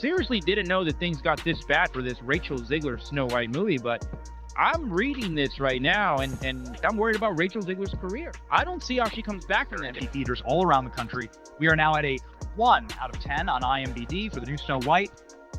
seriously didn't know that things got this bad for this Rachel Zegler Snow White movie, but I'm reading this right now, and I'm worried about Rachel Zegler's career. I don't see how she comes back from that. Theaters all around the country. We are now at a 1 out of 10 on IMDb for the new Snow White,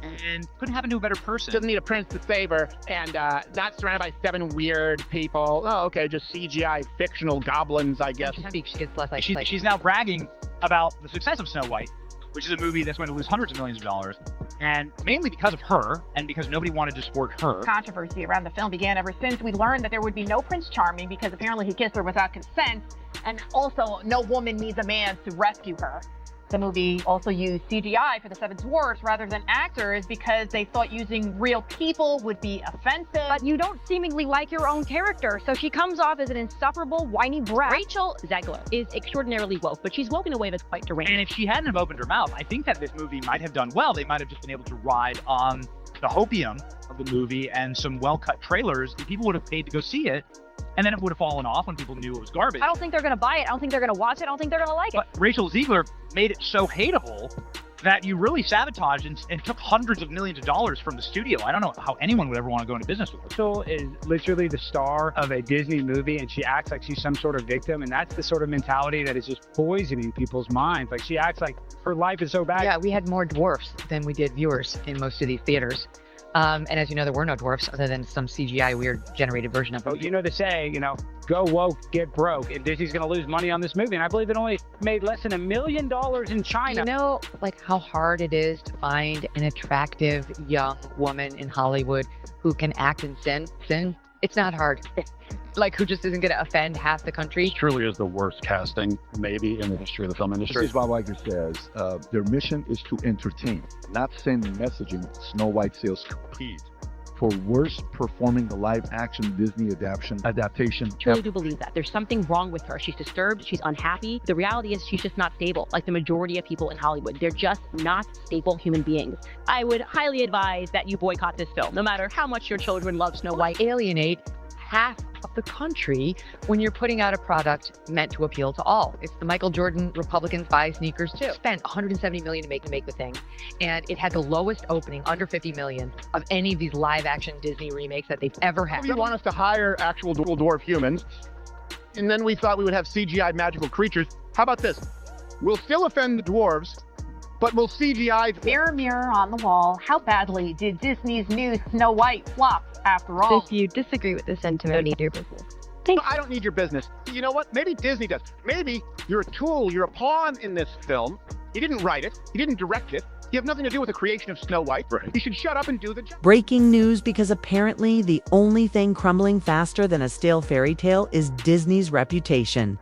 and couldn't happen to a better person. Doesn't need a prince to save her, and not surrounded by 7 weird people. Oh, okay, just CGI fictional goblins, I guess. She gets less like She's now bragging about the success of Snow White, which is a movie that's going to lose hundreds of millions of dollars, and mainly because of her, and because nobody wanted to support her. Controversy around the film began ever since we learned that there would be no Prince Charming because apparently he kissed her without consent, and also no woman needs a man to rescue her. The movie also used CGI for the 7 dwarfs rather than actors because they thought using real people would be offensive. But you don't seemingly like your own character, so she comes off as an insufferable, whiny brat. Rachel Zegler is extraordinarily woke, but she's woke in a way that's quite deranged. And if she hadn't have opened her mouth, I think that this movie might have done well. They might have just been able to ride on the hopium of the movie and some well-cut trailers, and people would have paid to go see it. And then it would have fallen off when people knew it was garbage. I don't think they're going to buy it. I don't think they're going to watch it. I don't think they're going to like it. But Rachel Zegler made it so hateable that you really sabotaged and took hundreds of millions of dollars from the studio. I don't know how anyone would ever want to go into business with her. Rachel is literally the star of a Disney movie, and she acts like she's some sort of victim, and that's the sort of mentality that is just poisoning people's minds. Like, she acts like her life is so bad. Yeah, we had more dwarfs than we did viewers in most of these theaters. And as you know, there were no dwarfs other than some CGI weird generated version of it. You know the saying, go woke, get broke, and Disney's going to lose money on this movie. And I believe it only made less than $1 million in China. You know, like how hard it is to find an attractive young woman in Hollywood who can act and sin? It's not hard. Like, who just isn't going to offend half the country? This truly is the worst casting, maybe, in the history of the film industry. This is what Weiger says. Their mission is to entertain, not send messaging. Snow White sales compete for worst performing the live-action Disney adaptation. I truly do believe that. There's something wrong with her. She's disturbed. She's unhappy. The reality is she's just not stable, like the majority of people in Hollywood. They're just not stable human beings. I would highly advise that you boycott this film, no matter how much your children love Snow White. Alienate half of the country when you're putting out a product meant to appeal to all. It's the Michael Jordan Republicans buy sneakers too. Spent $170 million to make the thing, and it had the lowest opening, under $50 million, of any of these live-action Disney remakes that they've ever had. You want us to hire actual dwarf humans, and then we thought we would have CGI magical creatures. How about this? We'll still offend the dwarves, but we'll CGI. Mirror, mirror on the wall, how badly did Disney's new Snow White flop after all? If you disagree with this sentiment, I need your business. No, I don't need your business. You know what? Maybe Disney does. Maybe you're a tool, you're a pawn in this film. You didn't write it. You didn't direct it. You have nothing to do with the creation of Snow White. Right. You should shut up and do the job. Breaking news, because apparently the only thing crumbling faster than a stale fairy tale is Disney's reputation.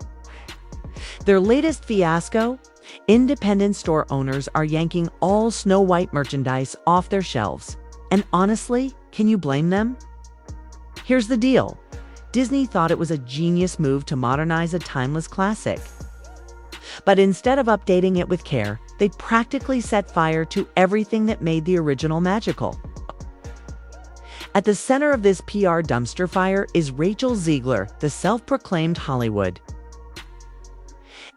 Their latest fiasco? Independent store owners are yanking all Snow White merchandise off their shelves. And honestly, can you blame them? Here's the deal. Disney thought it was a genius move to modernize a timeless classic. But instead of updating it with care, they practically set fire to everything that made the original magical. At the center of this PR dumpster fire is Rachel Zegler, the self-proclaimed Hollywood.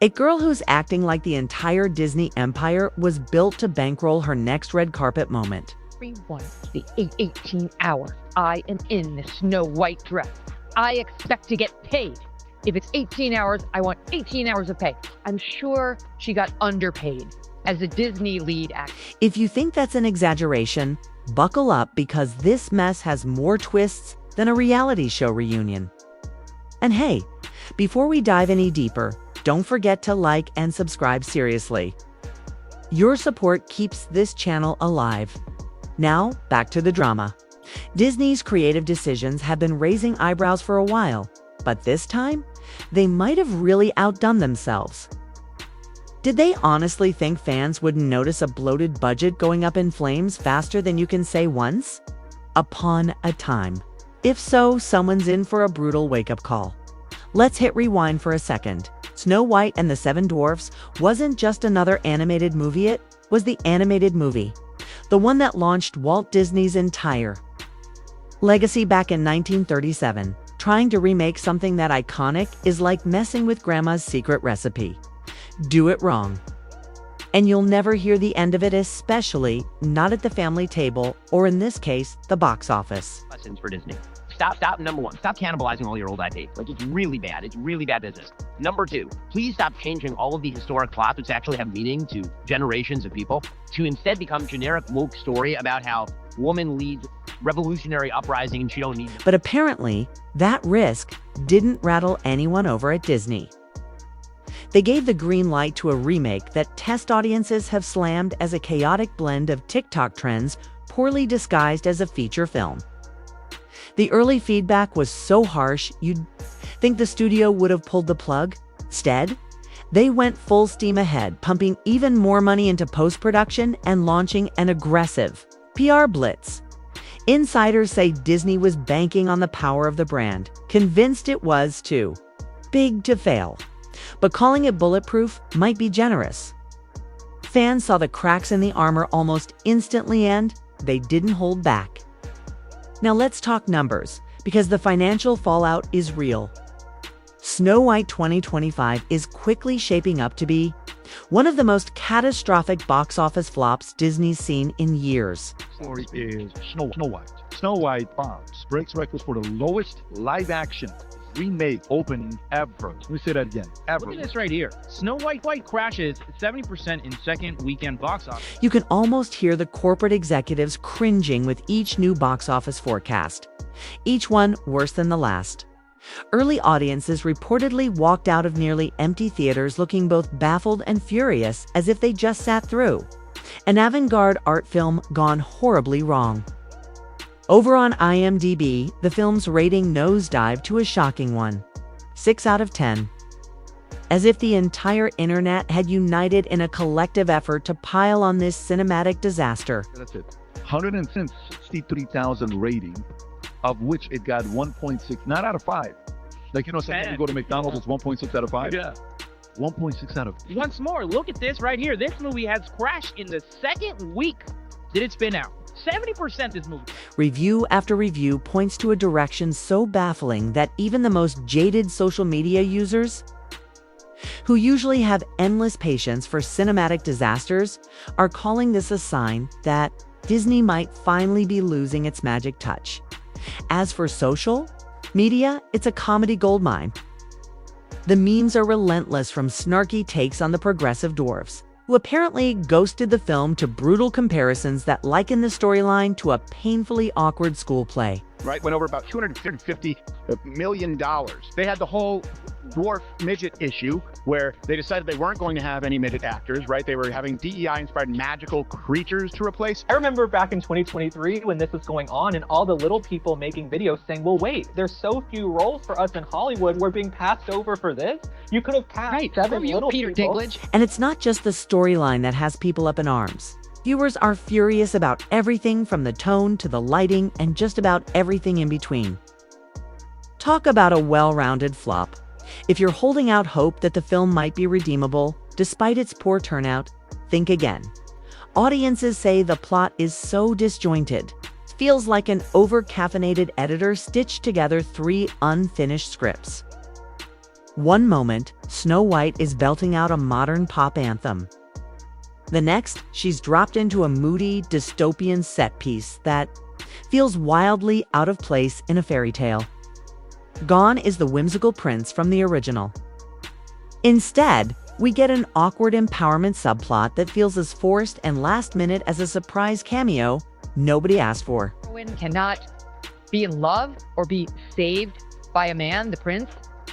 A girl who's acting like the entire Disney empire was built to bankroll her next red carpet moment. Everyone, the 18 hours I am in the Snow White dress, I expect to get paid. If it's 18 hours, I want 18 hours of pay. I'm sure she got underpaid as a Disney lead actor. If you think that's an exaggeration, buckle up, because this mess has more twists than a reality show reunion. And hey, before we dive any deeper, don't forget to like and subscribe seriously. Your support keeps this channel alive. Now, back to the drama. Disney's creative decisions have been raising eyebrows for a while, but this time, they might have really outdone themselves. Did they honestly think fans wouldn't notice a bloated budget going up in flames faster than you can say once upon a time? If so, someone's in for a brutal wake-up call. Let's hit rewind for a second. Snow White and the 7 Dwarfs wasn't just another animated movie, it was the animated movie. The one that launched Walt Disney's entire legacy back in 1937. Trying to remake something that iconic is like messing with grandma's secret recipe. Do it wrong. And you'll never hear the end of it, especially not at the family table, or in this case, the box office. Lessons for Disney. Stop, number one, stop cannibalizing all your old IP. Like, it's really bad. It's really bad business. Number two, please stop changing all of the historic plots which actually have meaning to generations of people to instead become generic woke story about how woman leads revolutionary uprising and she don't need them. But apparently, that risk didn't rattle anyone over at Disney. They gave the green light to a remake that test audiences have slammed as a chaotic blend of TikTok trends poorly disguised as a feature film. The early feedback was so harsh, you'd think the studio would have pulled the plug. Instead, they went full steam ahead, pumping even more money into post-production and launching an aggressive PR blitz. Insiders say Disney was banking on the power of the brand, convinced it was too big to fail. But calling it bulletproof might be generous. Fans saw the cracks in the armor almost instantly and they didn't hold back. Now let's talk numbers, because the financial fallout is real. Snow White 2025 is quickly shaping up to be one of the most catastrophic box office flops Disney's seen in years. Story is Snow White. Snow White bombs, breaks records for the lowest live-action remake opening ever. Let me say that again, ever. Look at this right here. Snow White crashes 70% in second weekend box office. You can almost hear the corporate executives cringing with each new box office forecast, each one worse than the last. Early audiences reportedly walked out of nearly empty theaters looking both baffled and furious, as if they just sat through an avant-garde art film gone horribly wrong. Over on IMDb, the film's rating nosedived to a shocking 6 out of 10. As if the entire internet had united in a collective effort to pile on this cinematic disaster. That's it. 163,000 rating, of which it got 1.6, not out of 5. Like, you know, sometimes you go to McDonald's, it's 1.6 out of 5. Yeah. 1.6 out of. Once more, look at this right here. This movie has crashed in the second week did it spin out. 70% this movie. Review after review points to a direction so baffling that even the most jaded social media users, who usually have endless patience for cinematic disasters, are calling this a sign that Disney might finally be losing its magic touch. As for social media, it's a comedy goldmine. The memes are relentless, from snarky takes on the progressive dwarfs, who apparently ghosted the film, to brutal comparisons that liken the storyline to a painfully awkward school play. Right, went over about $250 million. They had the whole dwarf midget issue where they decided they weren't going to have any midget actors, right? They were having DEI-inspired magical creatures to replace. I remember back in 2023 when this was going on and all the little people making videos saying, well, wait, there's so few roles for us in Hollywood. We're being passed over for this. You could have cast 7 little Peter people. Dinklage. And it's not just the storyline that has people up in arms. Viewers are furious about everything from the tone to the lighting and just about everything in between. Talk about a well-rounded flop. If you're holding out hope that the film might be redeemable, despite its poor turnout, think again. Audiences say the plot is so disjointed. It feels like an over-caffeinated editor stitched together 3 unfinished scripts. One moment, Snow White is belting out a modern pop anthem. The next, she's dropped into a moody, dystopian set piece that feels wildly out of place in a fairy tale. Gone is the whimsical prince from the original. Instead, we get an awkward empowerment subplot that feels as forced and last minute as a surprise cameo nobody asked for. Woman cannot be in love or be saved by a man, the prince,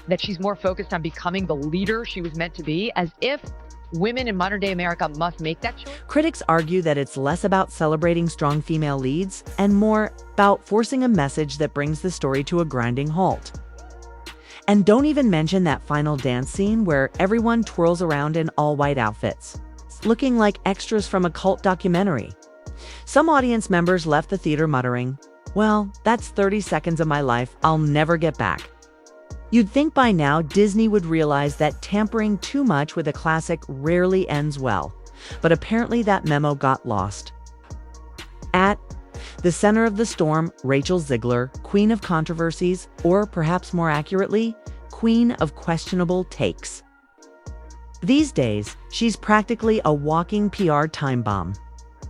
that she's more focused on becoming the leader she was meant to be, as if women in modern day America must make that choice. Critics argue that it's less about celebrating strong female leads and more about forcing a message that brings the story to a grinding halt. And don't even mention that final dance scene where everyone twirls around in all-white outfits, looking like extras from a cult documentary. Some audience members left the theater muttering, "Well, that's 30 seconds of my life I'll never get back." You'd think by now Disney would realize that tampering too much with a classic rarely ends well, but apparently that memo got lost. At the center of the storm, Rachel Zegler, queen of controversies, or perhaps more accurately, queen of questionable takes. These days, she's practically a walking PR time bomb.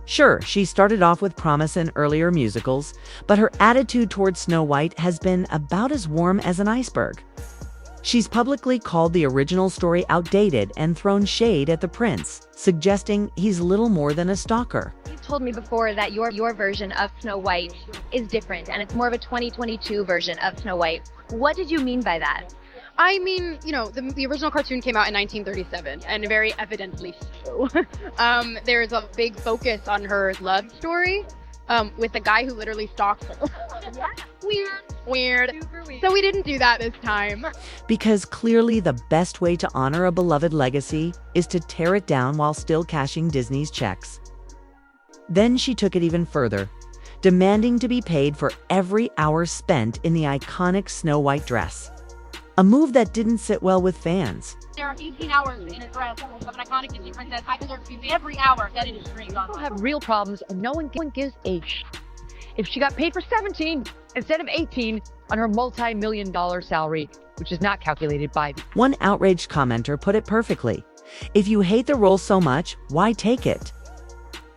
Sure, she started off with promise in earlier musicals, but her attitude towards Snow White has been about as warm as an iceberg. She's publicly called the original story outdated and thrown shade at the prince, suggesting he's little more than a stalker. You told me before that your version of Snow White is different, and it's more of a 2022 version of Snow White. What did you mean by that? I mean, you know, the original cartoon came out in 1937, and very evidently so. There's a big focus on her love story with a guy who literally stalks her. Weird. So we didn't do that this time. Because clearly the best way to honor a beloved legacy is to tear it down while still cashing Disney's checks. Then she took it even further, demanding to be paid for every hour spent in the iconic Snow White dress. A move that didn't sit well with fans. There are 18 hours in a dress of an iconic Disney princess. I deserve to be paid every hour that it is streamed on. People have real problems, and no one gives a sh. If she got paid for 17 instead of 18 on her multi-million-dollar salary, which is not calculated by... One outraged commenter put it perfectly. If you hate the role so much, why take it?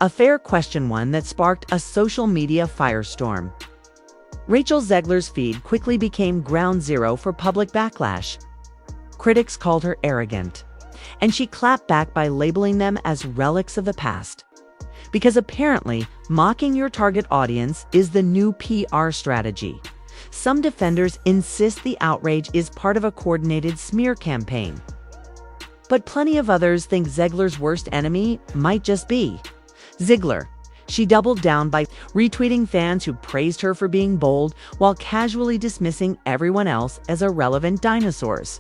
A fair question, one that sparked a social media firestorm. Rachel Zegler's feed quickly became ground zero for public backlash. Critics called her arrogant, and she clapped back by labeling them as relics of the past. Because apparently, mocking your target audience is the new PR strategy. Some defenders insist the outrage is part of a coordinated smear campaign. But plenty of others think Zegler's worst enemy might just be Zegler. She doubled down by retweeting fans who praised her for being bold while casually dismissing everyone else as irrelevant dinosaurs.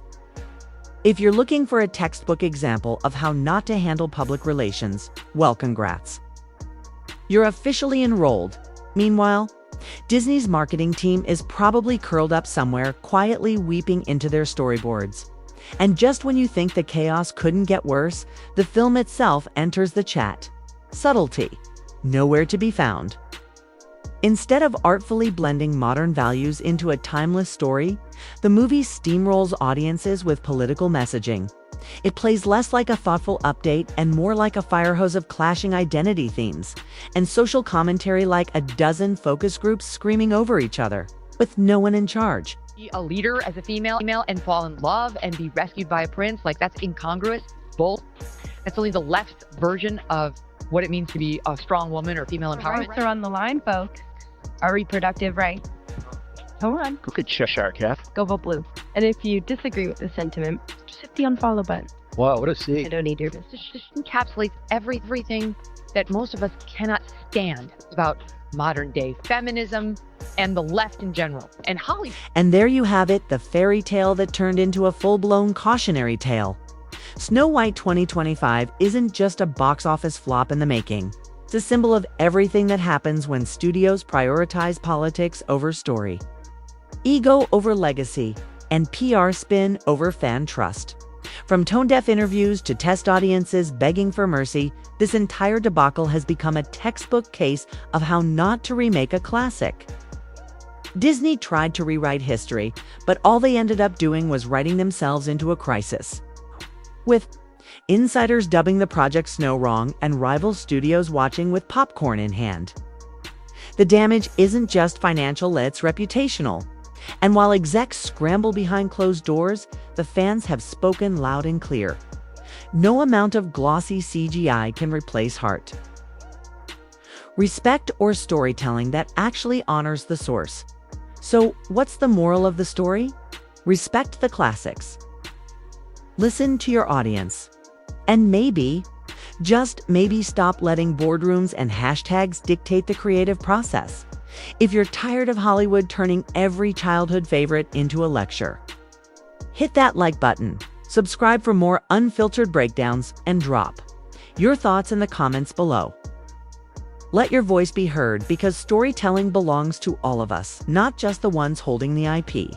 If you're looking for a textbook example of how not to handle public relations, well, congrats. You're officially enrolled. Meanwhile, Disney's marketing team is probably curled up somewhere, quietly weeping into their storyboards. And just when you think the chaos couldn't get worse, the film itself enters the chat. Subtlety. Nowhere to be found. Instead of artfully blending modern values into a timeless story, the movie steamrolls audiences with political messaging. It plays less like a thoughtful update and more like a fire hose of clashing identity themes, and social commentary like a dozen focus groups screaming over each other, with no one in charge. Be a leader as a female and fall in love and be rescued by a prince, like that's incongruous. Bull. That's only the left version of what it means to be a strong woman or female empowerment. Rights are on the line, folks. Our reproductive rights. Come on. Look at Cheshire Cat. Go vote blue. And if you disagree with the sentiment, just hit the unfollow button. Wow, what a scene. I don't need your business. This just encapsulates everything that most of us cannot stand about modern day feminism and the left in general, and Hollywood. And there you have it, the fairy tale that turned into a full-blown cautionary tale. Snow White 2025 isn't just a box office flop in the making. It's a symbol of everything that happens when studios prioritize politics over story, ego over legacy, and PR spin over fan trust. From tone-deaf interviews to test audiences begging for mercy, this entire debacle has become a textbook case of how not to remake a classic. Disney tried to rewrite history, but all they ended up doing was writing themselves into a crisis. With insiders dubbing the project Snow wrong and rival studios watching with popcorn in hand. The damage isn't just financial, it's reputational. And while execs scramble behind closed doors, the fans have spoken loud and clear. No amount of glossy CGI can replace heart. Respect or storytelling that actually honors the source. So, what's the moral of the story? Respect the classics. Listen to your audience. And maybe, just maybe stop letting boardrooms and hashtags dictate the creative process. If you're tired of Hollywood turning every childhood favorite into a lecture, hit that like button, subscribe for more unfiltered breakdowns, and drop your thoughts in the comments below. Let your voice be heard because storytelling belongs to all of us, not just the ones holding the IP.